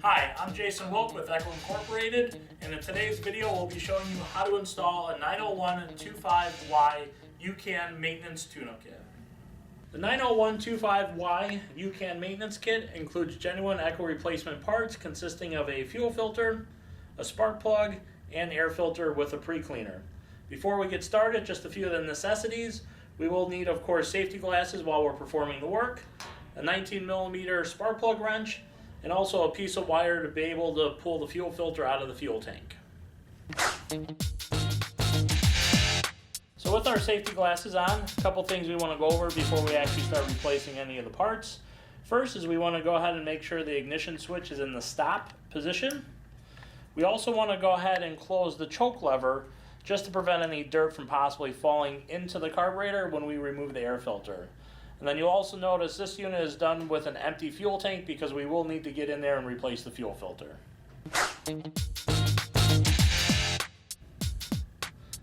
Hi, I'm Jason Wilk with Echo Incorporated, and in today's video we'll be showing you how to install a 90125Y YouCan maintenance tune-up kit. The 90125Y YouCan maintenance kit includes genuine Echo replacement parts consisting of a fuel filter, a spark plug, and air filter with a pre-cleaner. Before we get started, just a few of the necessities. We will need, of course, safety glasses while we're performing the work, a 19mm spark plug wrench, and also a piece of wire to be able to pull the fuel filter out of the fuel tank. So with our safety glasses on, a couple things we want to go over before we actually start replacing any of the parts. First is we want to go ahead and make sure the ignition switch is in the stop position. We also want to go ahead and close the choke lever just to prevent any dirt from possibly falling into the carburetor when we remove the air filter. And then you'll also notice this unit is done with an empty fuel tank because we will need to get in there and replace the fuel filter.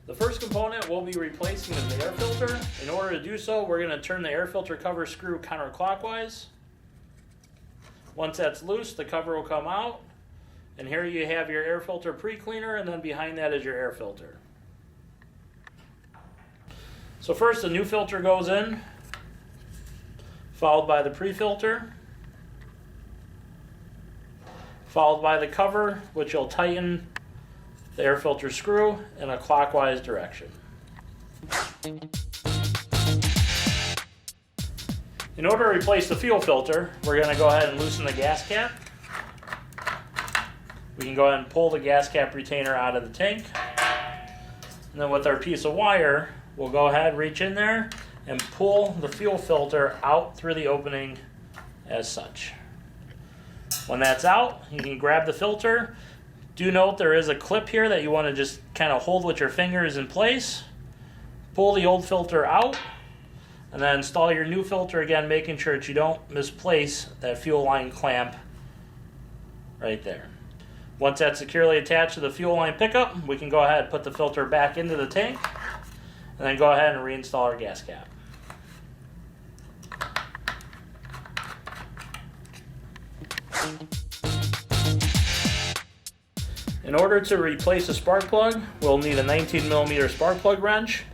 The first component we'll be replacing is the air filter. In order to do so, we're going to turn the air filter cover screw counterclockwise. Once that's loose, the cover will come out. And here you have your air filter pre-cleaner, and then behind that is your air filter. So first the new filter goes in, followed by the pre-filter, followed by the cover, which will tighten the air filter screw in a clockwise direction. In order to replace the fuel filter, we're going to go ahead and loosen the gas cap. We can go ahead and pull the gas cap retainer out of the tank. And then with our piece of wire, we'll go ahead, reach in there, and pull the fuel filter out through the opening as such. When that's out, you can grab the filter. Do note there is a clip here that you want to just kind of hold with your fingers in place. Pull the old filter out, and then install your new filter again, making sure that you don't misplace that fuel line clamp right there. Once that's securely attached to the fuel line pickup, we can go ahead and put the filter back into the tank, and then go ahead and reinstall our gas cap. In order to replace the spark plug, we'll need a 19mm spark plug wrench.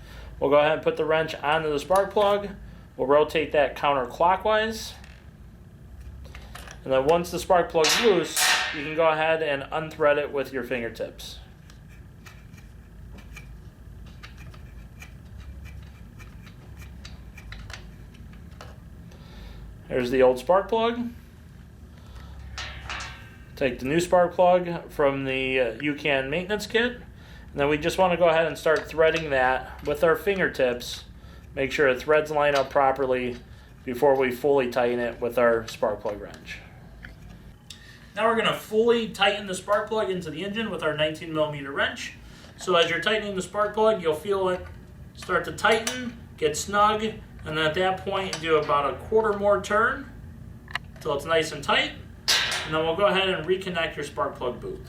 We'll go ahead and put the wrench onto the spark plug. We'll rotate that counterclockwise. And then once the spark plug's loose, you can go ahead and unthread it with your fingertips. There's the old spark plug. Take the new spark plug from the YouCan maintenance kit, and then we just want to go ahead and start threading that with our fingertips. Make sure the threads line up properly before we fully tighten it with our spark plug wrench. Now we're going to fully tighten the spark plug into the engine with our 19mm wrench. So as you're tightening the spark plug, you'll feel it start to tighten, get snug, and then at that point do about a quarter more turn until it's nice and tight. And then we'll go ahead and reconnect your spark plug boot.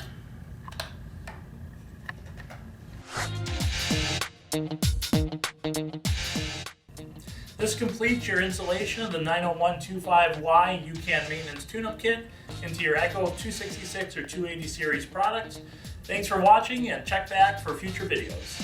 This completes your installation of the 90125Y YouCan maintenance tune-up kit into your Echo 266 or 280 series products. Thanks for watching, and check back for future videos.